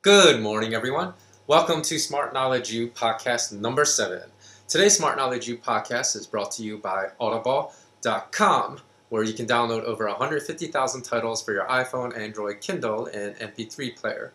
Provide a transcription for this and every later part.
Good morning, everyone. Welcome to Smart Knowledge U podcast number 7. Today's Smart Knowledge U podcast is brought to you by Audible.com, where you can download over 150,000 titles for your iPhone, Android, Kindle, and MP3 player.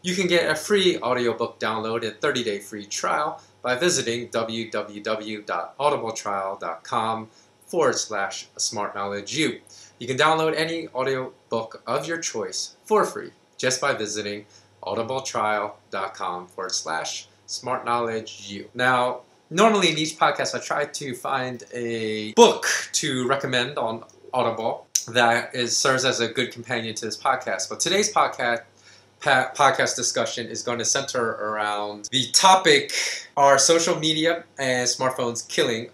You can get a free audiobook download and 30-day free trial by visiting www.audibletrial.com/smartknowledgeu. You can download any audiobook of your choice for free just by visiting audibletrial.com/smartknowledgeu. Now, normally in each podcast, I try to find a book to recommend on Audible that serves as a good companion to this podcast. But today's podcast discussion is going to center around the topic: are social media and smartphones killing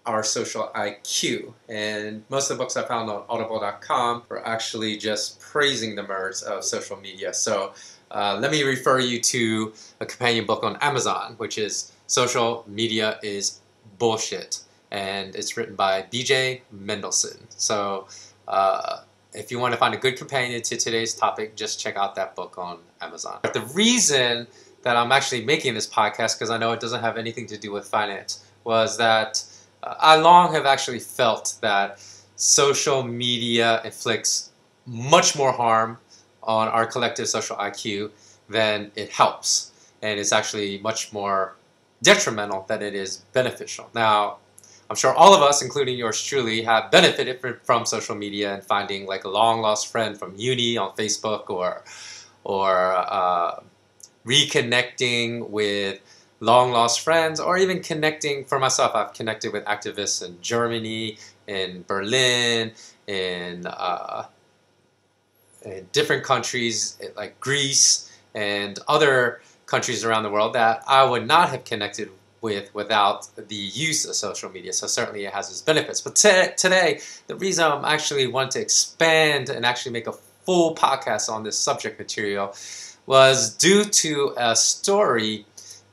our social IQ? And most of the books I found on audible.com were actually just praising the merits of social media. So let me refer you to a companion book on Amazon, which is Social Media is Bullshit. And it's written by B.J. Mendelsohn. So if you want to find a good companion to today's topic, just check out that book on Amazon. But the reason that I'm actually making this podcast, because I know it doesn't have anything to do with finance, was that I long have actually felt that social media inflicts much more harm on our collective social IQ than it helps. And it's actually much more detrimental than it is beneficial. Now, I'm sure all of us, including yours truly, have benefited from social media and finding like a long-lost friend from uni on Facebook or reconnecting with long-lost friends, or even connecting, for myself, I've connected with activists in Germany, in Berlin, in different countries like Greece and other countries around the world that I would not have connected with without the use of social media. So certainly it has its benefits. But today, the reason I'm actually wanting to expand and actually make a full podcast on this subject material was due to a story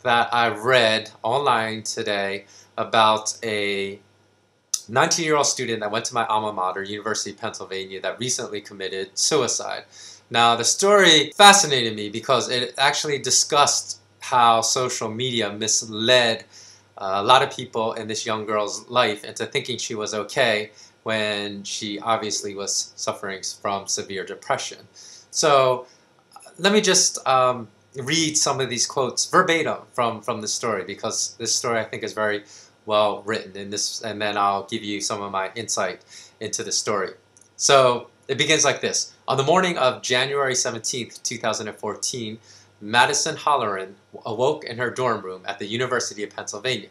that I read online today about a 19-year-old student that went to my alma mater, University of Pennsylvania, that recently committed suicide. Now, the story fascinated me because it actually discussed how social media misled a lot of people in this young girl's life into thinking she was okay when she obviously was suffering from severe depression. So let me just read some of these quotes verbatim from the story, because this story I think is very well written in this, and then I'll give you some of my insight into the story. So it begins like this. On the morning of January 17th, 2014, Madison Holleran awoke in her dorm room at the University of Pennsylvania.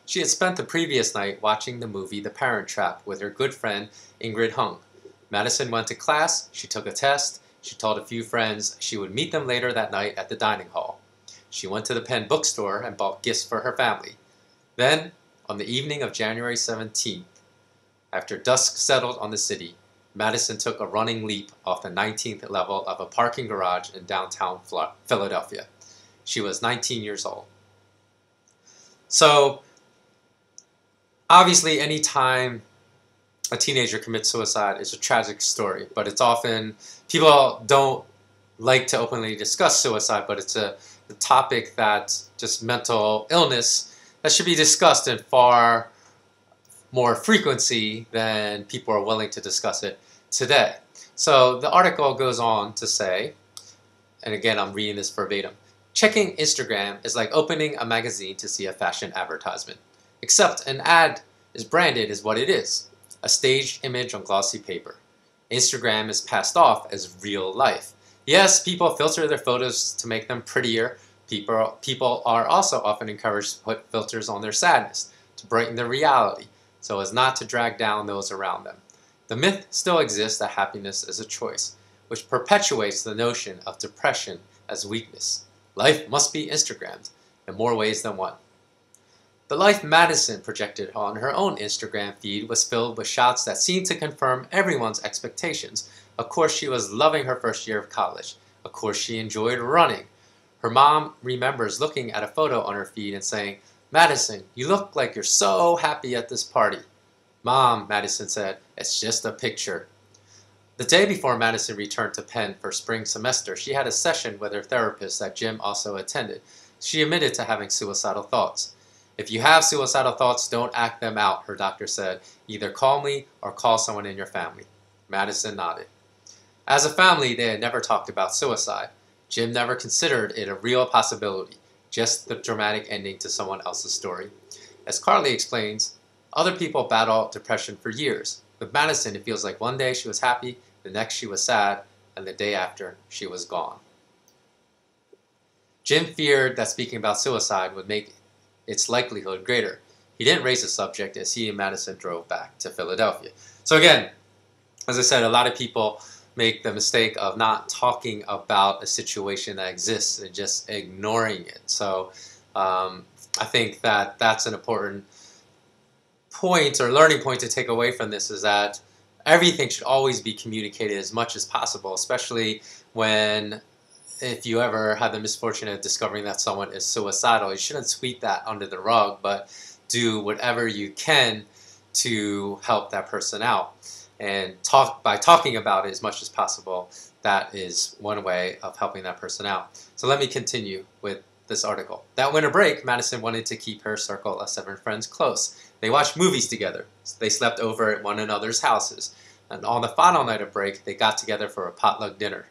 She had spent the previous night watching the movie The Parent Trap with her good friend Ingrid Hung. Madison went to class, she took a test, she told a few friends she would meet them later that night at the dining hall. She went to the Penn bookstore and bought gifts for her family. Then, on the evening of January 17th, after dusk settled on the city, Madison took a running leap off the 19th level of a parking garage in downtown Philadelphia. She was 19 years old. So, obviously, any time a teenager commits suicide is a tragic story, but it's often, people don't like to openly discuss suicide, but it's a topic that's just mental illness that should be discussed in far more frequency than people are willing to discuss it today. So the article goes on to say, and again I'm reading this verbatim, checking Instagram is like opening a magazine to see a fashion advertisement, except an ad is branded as what it is, a staged image on glossy paper. Instagram is passed off as real life. Yes, people filter their photos to make them prettier. People are also often encouraged to put filters on their sadness to brighten their reality, so as not to drag down those around them. The myth still exists that happiness is a choice, which perpetuates the notion of depression as weakness. Life must be Instagrammed in more ways than one. The life Madison projected on her own Instagram feed was filled with shots that seemed to confirm everyone's expectations. Of course, she was loving her first year of college. Of course, she enjoyed running. Her mom remembers looking at a photo on her feed and saying, "Madison, you look like you're so happy at this party." "Mom," Madison said, "it's just a picture." The day before Madison returned to Penn for spring semester, she had a session with her therapist that Jim also attended. She admitted to having suicidal thoughts. If you have suicidal thoughts, don't act them out, her doctor said. Either calmly or call someone in your family. Madison nodded. As a family, they had never talked about suicide. Jim never considered it a real possibility, just the dramatic ending to someone else's story. As Carly explains, other people battle depression for years. With Madison, it feels like one day she was happy, the next she was sad, and the day after, she was gone. Jim feared that speaking about suicide would make its likelihood greater. He didn't raise the subject as he and Madison drove back to Philadelphia. So again, as I said, a lot of people make the mistake of not talking about a situation that exists and just ignoring it. So I think that that's an important point or learning point to take away from this, is that everything should always be communicated as much as possible, especially if you ever have the misfortune of discovering that someone is suicidal. You shouldn't sweep that under the rug, but do whatever you can to help that person out. And by talking about it as much as possible, that is one way of helping that person out. So let me continue with this article. That winter break, Madison wanted to keep her circle of 7 friends close. They watched movies together. They slept over at one another's houses. And on the final night of break, they got together for a potluck dinner.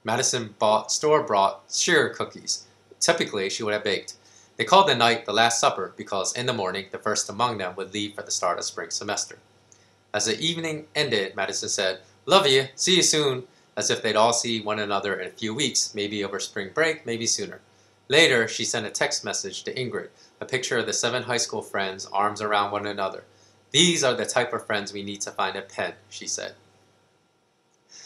Madison bought store-bought sugar cookies. Typically, she would have baked. They called the night the Last Supper because in the morning, the first among them would leave for the start of spring semester. As the evening ended, Madison said, "Love you, see you soon," as if they'd all see one another in a few weeks, maybe over spring break, maybe sooner. Later, she sent a text message to Ingrid, a picture of the 7 high school friends, arms around one another. "These are the type of friends we need to find at Penn," she said.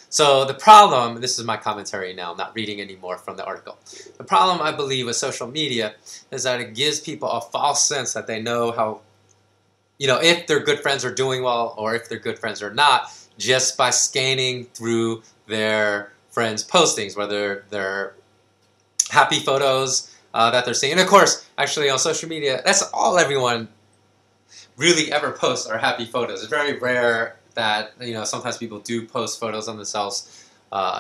So the problem, this is my commentary now, I'm not reading any more from the article. The problem, I believe, with social media is that it gives people a false sense that they know how, if their good friends are doing well or if their good friends are not, just by scanning through their friends' postings, whether they're happy photos that they're seeing. And of course, actually on social media, that's all everyone really ever posts are happy photos. It's very rare that, sometimes people do post photos on themselves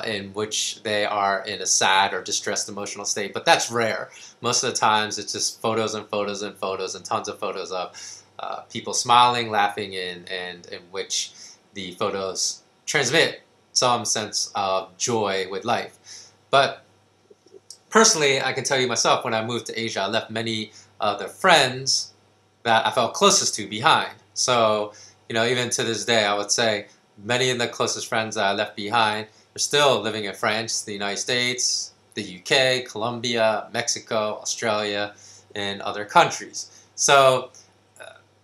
in which they are in a sad or distressed emotional state, but that's rare. Most of the times it's just photos and photos and photos and tons of photos of people smiling, laughing, and in which the photos transmit some sense of joy with life. But personally, I can tell you myself, when I moved to Asia, I left many of the friends that I felt closest to behind. So, even to this day, I would say many of the closest friends that I left behind are still living in France, the United States, the UK, Colombia, Mexico, Australia, and other countries. So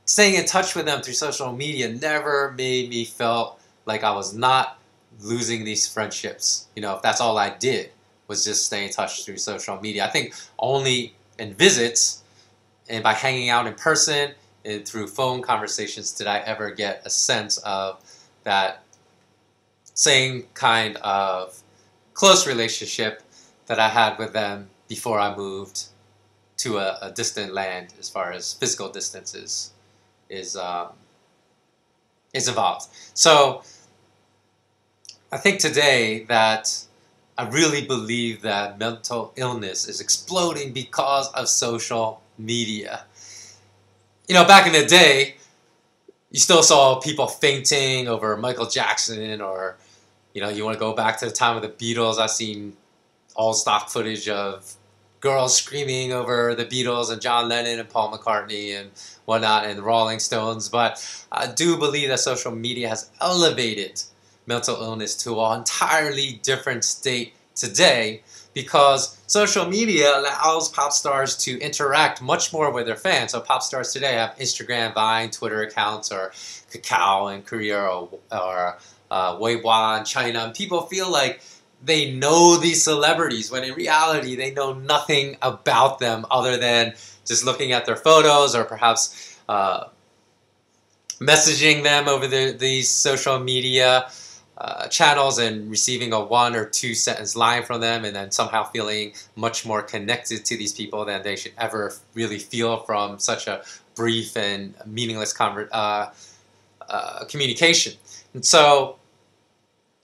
staying in touch with them through social media never made me feel like I was not losing these friendships. If that's all I did was just stay in touch through social media. I think only in visits and by hanging out in person and through phone conversations did I ever get a sense of that same kind of close relationship that I had with them before I moved to a distant land, as far as physical distance is involved. So I think today that I really believe that mental illness is exploding because of social media. Back in the day, you still saw people fainting over Michael Jackson, or, you want to go back to the time of the Beatles. I've seen all stock footage of girls screaming over the Beatles and John Lennon and Paul McCartney and whatnot and the Rolling Stones. But I do believe that social media has elevated mental illness to an entirely different state today, because social media allows pop stars to interact much more with their fans. So pop stars today have Instagram, Vine, Twitter accounts, or Kakao in Korea, or Weibo in China. And people feel like they know these celebrities, when in reality they know nothing about them other than just looking at their photos, or perhaps messaging them over these social media channels and receiving a 1 or 2 sentence line from them, and then somehow feeling much more connected to these people than they should ever really feel from such a brief and meaningless communication. And so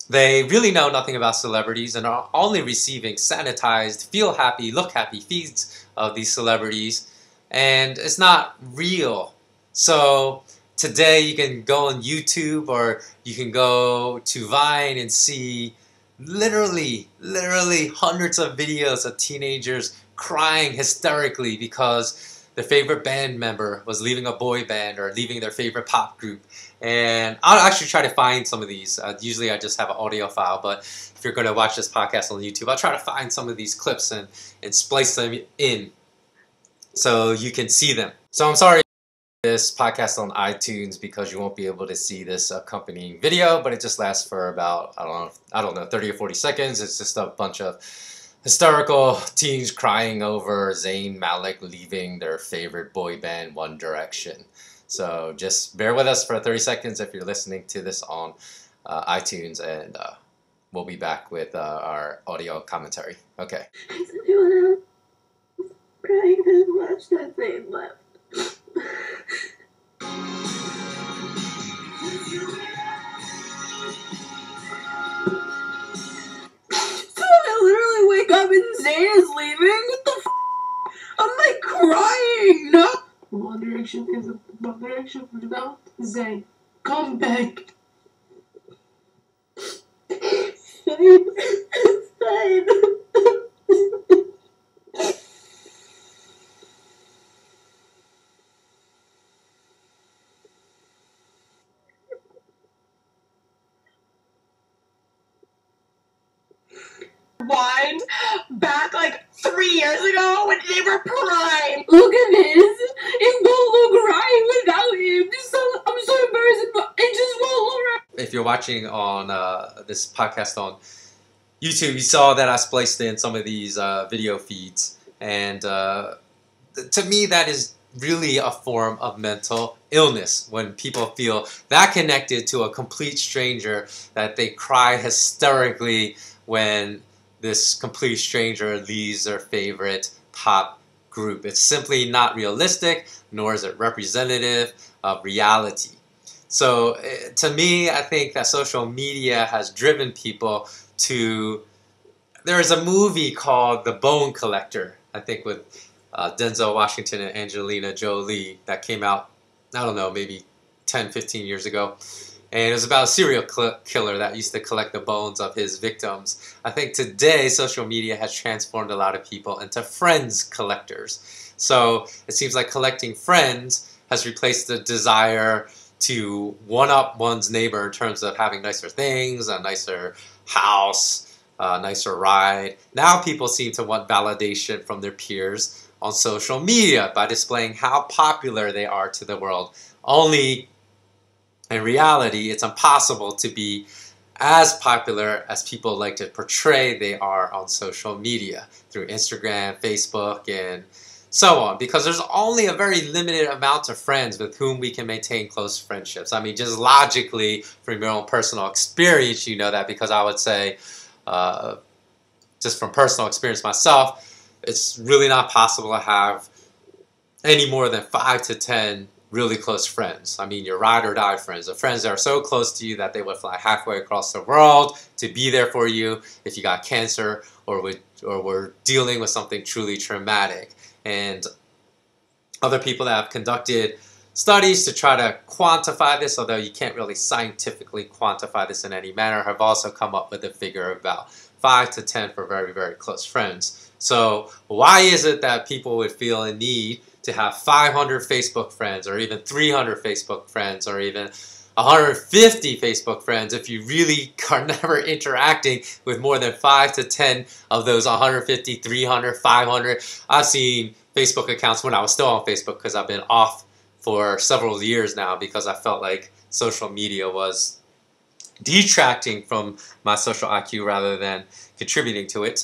They really know nothing about celebrities and are only receiving sanitized, feel happy, look happy feeds of these celebrities, and it's not real. So today you can go on YouTube or you can go to Vine and see literally hundreds of videos of teenagers crying hysterically because their favorite band member was leaving a boy band or leaving their favorite pop group. And I'll actually try to find some of these. Usually I just have an audio file, but if you're going to watch this podcast on YouTube, I'll try to find some of these clips and splice them in so you can see them. So I'm sorry this podcast on iTunes because you won't be able to see this accompanying video, but it just lasts for about, I don't know, 30 or 40 seconds. It's just a bunch of hysterical teens crying over Zayn Malik leaving their favorite boy band, One Direction. So just bear with us for 30 seconds if you're listening to this on iTunes, and we'll be back with our audio commentary. Okay. Is anyone else crying as much that Zayn left? So I literally wake up and Zayn is leaving? What the f? I'm like crying! No! One Direction is One Direction without Zayn. Come back! Zayn. Zayn. Wind back like 3 years ago when they were prime. Look at this. It won't look right without him. I'm so embarrassed. It just won't look right. If you're watching on this podcast on YouTube, you saw that I spliced in some of these video feeds, and to me that is really a form of mental illness when people feel that connected to a complete stranger that they cry hysterically when this complete stranger leaves their favorite pop group. It's simply not realistic, nor is it representative of reality. So to me, I think that social media has driven people to... There is a movie called The Bone Collector, I think with Denzel Washington and Angelina Jolie, that came out, I don't know, maybe 10, 15 years ago. And it was about a serial killer that used to collect the bones of his victims. I think today social media has transformed a lot of people into friends collectors. So it seems like collecting friends has replaced the desire to one-up one's neighbor in terms of having nicer things, a nicer house, a nicer ride. Now people seem to want validation from their peers on social media by displaying how popular they are to the world. Only in reality, it's impossible to be as popular as people like to portray they are on social media through Instagram, Facebook, and so on, because there's only a very limited amount of friends with whom we can maintain close friendships. I mean, just logically, from your own personal experience, you know that, because I would say, just from personal experience myself, it's really not possible to have any more than 5 to 10 really close friends. I mean, your ride or die friends, the friends that are so close to you that they would fly halfway across the world to be there for you if you got cancer or were dealing with something truly traumatic. And other people that have conducted studies to try to quantify this, although you can't really scientifically quantify this in any manner, have also come up with a figure of about 5 to 10 for very, very close friends. So why is it that people would feel a need to have 500 Facebook friends, or even 300 Facebook friends, or even 150 Facebook friends if you really are never interacting with more than 5 to 10 of those 150, 300, 500? I've seen Facebook accounts when I was still on Facebook, because I've been off for several years now because I felt like social media was detracting from my social IQ rather than contributing to it.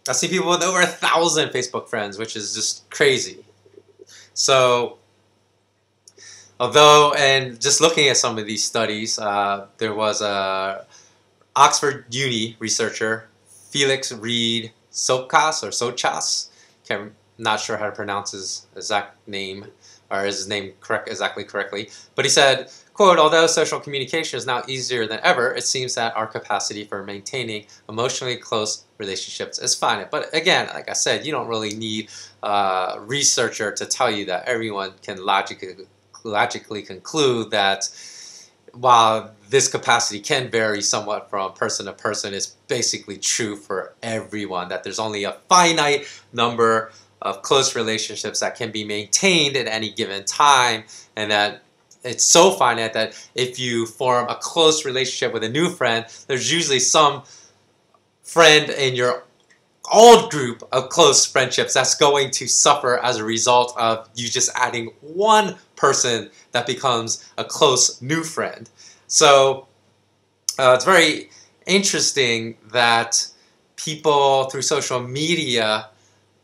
I see people with over 1,000 Facebook friends, which is just crazy. So, although, and just looking at some of these studies, there was a Oxford Uni researcher, Felix Reed Sochas, not sure how to pronounce his exact name, or his name exactly correctly, but he said, quote, although social communication is now easier than ever, it seems that our capacity for maintaining emotionally close relationships is finite. But again, like I said, you don't really need a researcher to tell you that. Everyone can logically conclude that while this capacity can vary somewhat from person to person, it's basically true for everyone, that there's only a finite number of close relationships that can be maintained at any given time, and that it's so finite that if you form a close relationship with a new friend, there's usually some friend in your old group of close friendships that's going to suffer as a result of you just adding one person that becomes a close new friend. So it's very interesting that people through social media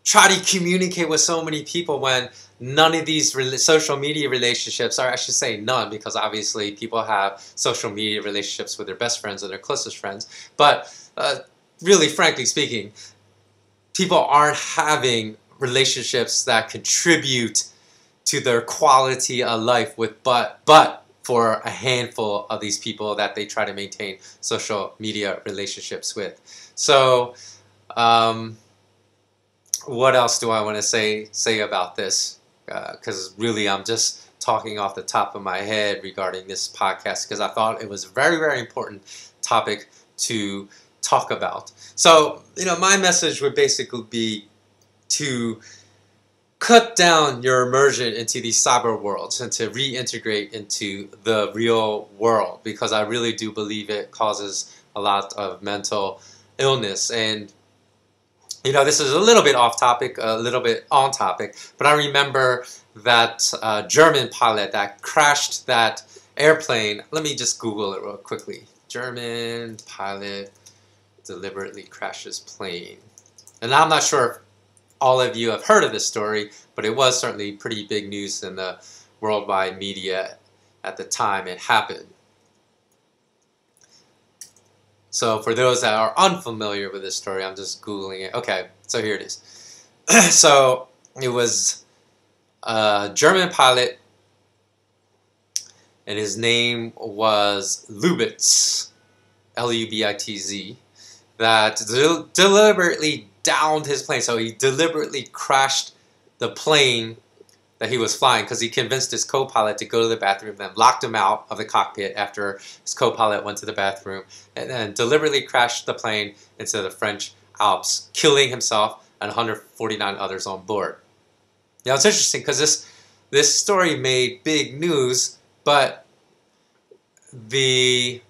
try to communicate with so many people when none of these social media relationships, or I should say none, because obviously people have social media relationships with their best friends and their closest friends, but really frankly speaking, people aren't having relationships that contribute to their quality of life with but for a handful of these people that they try to maintain social media relationships with. So what else do I want to say about this? Because really I'm just talking off the top of my head regarding this podcast, because I thought it was a very, very important topic to talk about. So, my message would basically be to cut down your immersion into these cyber worlds and to reintegrate into the real world, because I really do believe it causes a lot of mental illness. And this is a little bit off topic, a little bit on topic, but I remember that German pilot that crashed that airplane. Let me just Google it real quickly. German pilot deliberately crashes plane. And I'm not sure if all of you have heard of this story, but it was certainly pretty big news in the worldwide media at the time it happened. So for those that are unfamiliar with this story, I'm just Googling it. Okay, so here it is. So it was a German pilot, and his name was Lubitz, Lubitz, that deliberately downed his plane. So he deliberately crashed the plane that he was flying because he convinced his co-pilot to go to the bathroom, then locked him out of the cockpit after his co-pilot went to the bathroom, and then deliberately crashed the plane into the French Alps, killing himself and 149 others on board. Now it's interesting because this story made big news, but the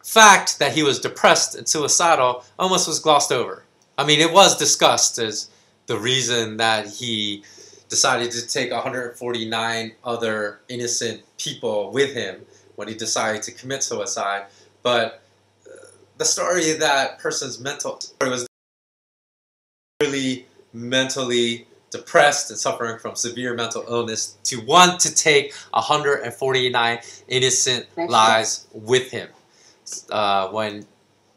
fact that he was depressed and suicidal almost was glossed over. I mean, it was discussed as the reason that he decided to take 149 other innocent people with him when he decided to commit suicide. But the story of that person's mental story was really mentally depressed and suffering from severe mental illness to want to take 149 innocent lives with him when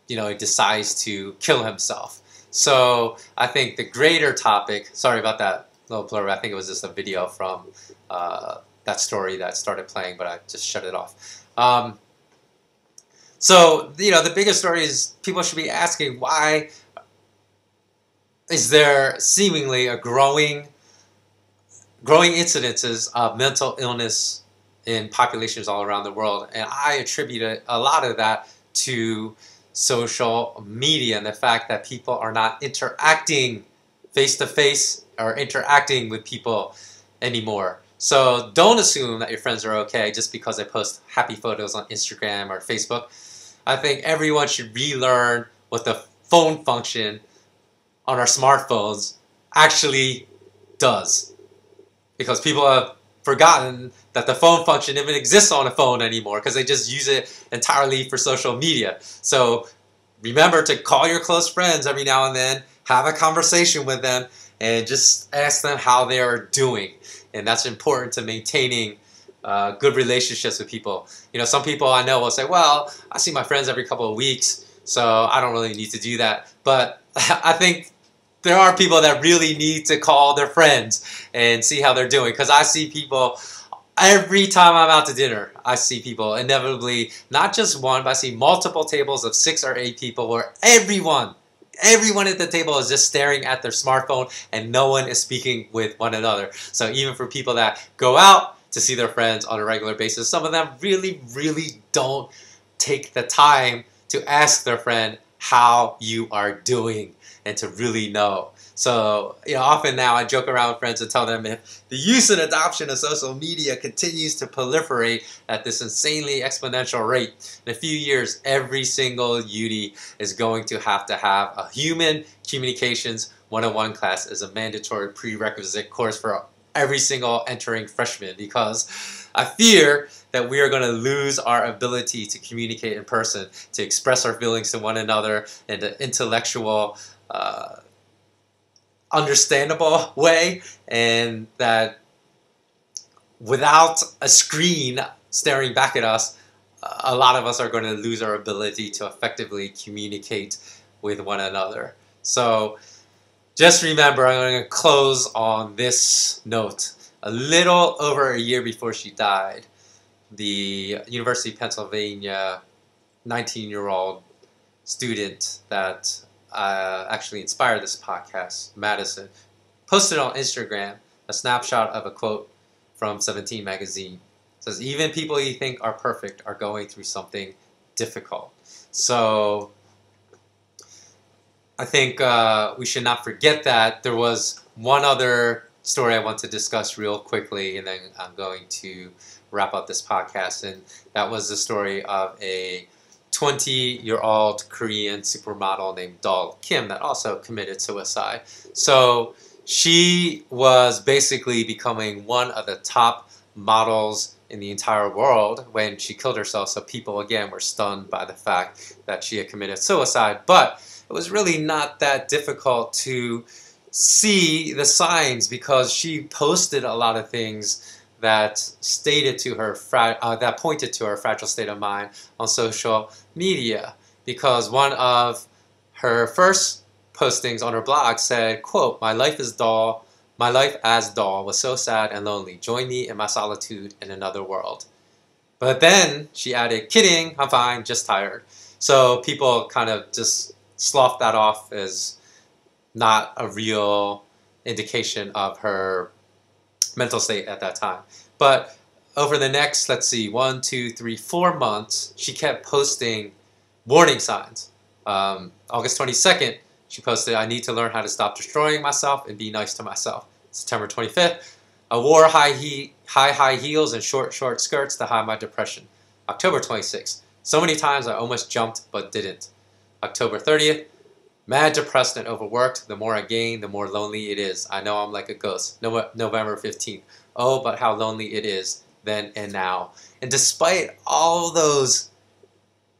he decides to kill himself. So I think the greater topic, sorry about that little blur, I think it was just a video from that story that started playing, but I just shut it off. So the biggest story is people should be asking, why is there seemingly a growing incidences of mental illness in populations all around the world? And I attribute a lot of that to social media and the fact that people are not interacting face-to-face or interacting with people anymore. So don't assume that your friends are okay just because they post happy photos on Instagram or Facebook. I think everyone should relearn what the phone function on our smartphones actually does, because people have forgotten that the phone function even exists on a phone anymore because they just use it entirely for social media. So remember to call your close friends every now and then, have a conversation with them, and just ask them how they are doing. And that's important to maintaining good relationships with people. Some people I know will say, well, I see my friends every couple of weeks, so I don't really need to do that. But I think there are people that really need to call their friends and see how they're doing, because I see people Every time I'm out to dinner, I see people, inevitably, not just one, but I see multiple tables of 6 or 8 people where everyone at the table is just staring at their smartphone and no one is speaking with one another. So even for people that go out to see their friends on a regular basis, some of them really, really don't take the time to ask their friend how you are doing and to really know. So, often now I joke around with friends and tell them if the use and adoption of social media continues to proliferate at this insanely exponential rate, in a few years, every single UD is going to have a human communications 101 class as a mandatory prerequisite course for every single entering freshman, because I fear that we are going to lose our ability to communicate in person, to express our feelings to one another in an intellectual, understandable way, and that without a screen staring back at us, a lot of us are going to lose our ability to effectively communicate with one another. So just remember, I'm going to close on this note. A little over a year before she died, the University of Pennsylvania 19-year-old student that actually inspired this podcast, Madison, posted on Instagram a snapshot of a quote from 17 magazine. It says, "Even people you think are perfect are going through something difficult." So I think we should not forget that. There was one other story I want to discuss real quickly, and then I'm going to wrap up this podcast, and that was the story of a 20-year-old Korean supermodel named Doll Kim that also committed suicide. So she was basically becoming one of the top models in the entire world when she killed herself. So people, again, were stunned by the fact that she had committed suicide. But it was really not that difficult to see the signs, because she posted a lot of things that stated to her that pointed to her fragile state of mind on social media. Because one of her first postings on her blog said, quote, my life as Doll was so sad and lonely. Join me in my solitude in another world." But then she added, "Kidding, I'm fine, just tired." So people kind of just sloughed that off as not a real indication of her mental state at that time. But over the next, let's see, 1, 2, 3, 4 months, she kept posting warning signs. August 22nd, she posted, "I need to learn how to stop destroying myself and be nice to myself." September 25th, "I wore high heels and short skirts to hide my depression." October 26th, "So many times I almost jumped but didn't." October 30th, "Mad, depressed, and overworked. The more I gain, the more lonely it is. I know I'm like a ghost." November 15th, "Oh, but how lonely it is then and now." And despite all those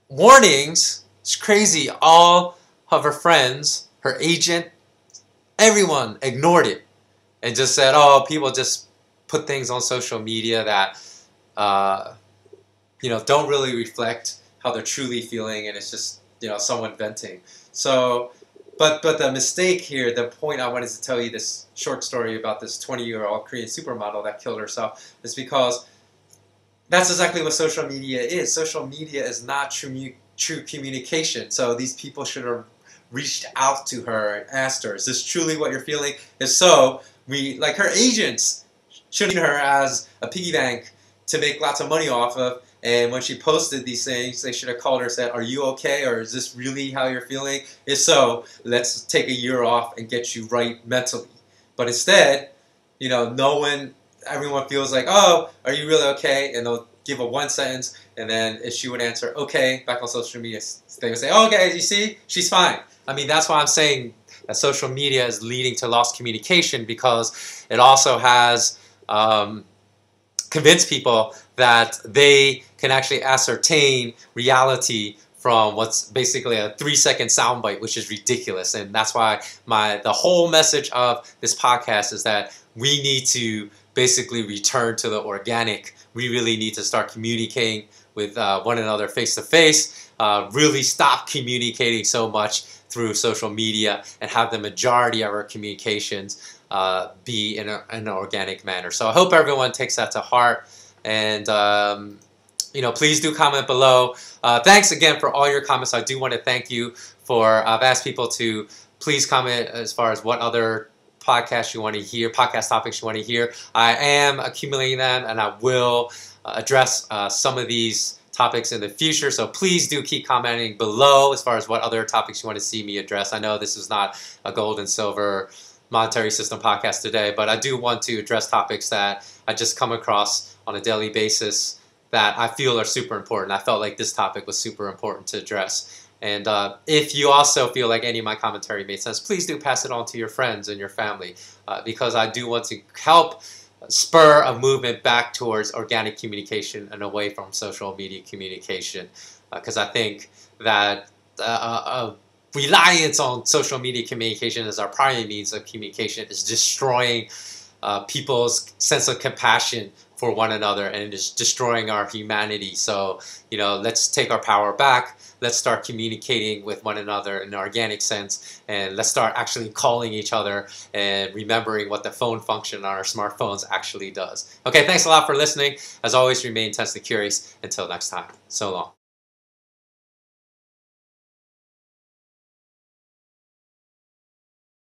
warnings, it's crazy, all of her friends, her agent, everyone ignored it and just said, "Oh, people just put things on social media that don't really reflect how they're truly feeling, and it's just someone venting." So, but the mistake here, the point I wanted to tell you this short story about this 20-year-old Korean supermodel that killed herself, is because that's exactly what social media is. Social media is not true communication. So these people should have reached out to her and asked her, "Is this truly what you're feeling? If so, like her agents should have seen her as a piggy bank to make lots of money off of. And when she posted these things, they should have called her and said, 'Are you okay? Or is this really how you're feeling? If so, let's take a year off and get you right mentally.'" But instead, everyone feels like, "Oh, are you really okay?" And they'll give a one sentence, and then if she would answer, "Okay," back on social media, they would say, "Oh, okay, you see, she's fine." I mean, that's why I'm saying that social media is leading to lost communication, because it also has convinced people that they can actually ascertain reality from what's basically a 3-second soundbite, which is ridiculous. And that's why the whole message of this podcast is that we need to basically return to the organic. We really need to start communicating with one another face to face, really stop communicating so much through social media, and have the majority of our communications be in an organic manner. So I hope everyone takes that to heart. And please do comment below. Thanks again for all your comments. I do want to thank you for, I've asked people to please comment as far as what other podcasts you want to hear, podcast topics you want to hear. I am accumulating them, and I will address some of these topics in the future. So please do keep commenting below as far as what other topics you want to see me address. I know this is not a gold and silver monetary system podcast today, but I do want to address topics that I just come across on a daily basis that I feel are super important. I felt like this topic was super important to address. And if you also feel like any of my commentary made sense, please do pass it on to your friends and your family, because I do want to help spur a movement back towards organic communication and away from social media communication. Because I think that reliance on social media communication as our primary means of communication is destroying people's sense of compassion for one another, and it is destroying our humanity. So, let's take our power back. Let's start communicating with one another in an organic sense, and let's start actually calling each other and remembering what the phone function on our smartphones actually does. Okay, thanks a lot for listening. As always, remain intensely curious. Until next time, so long.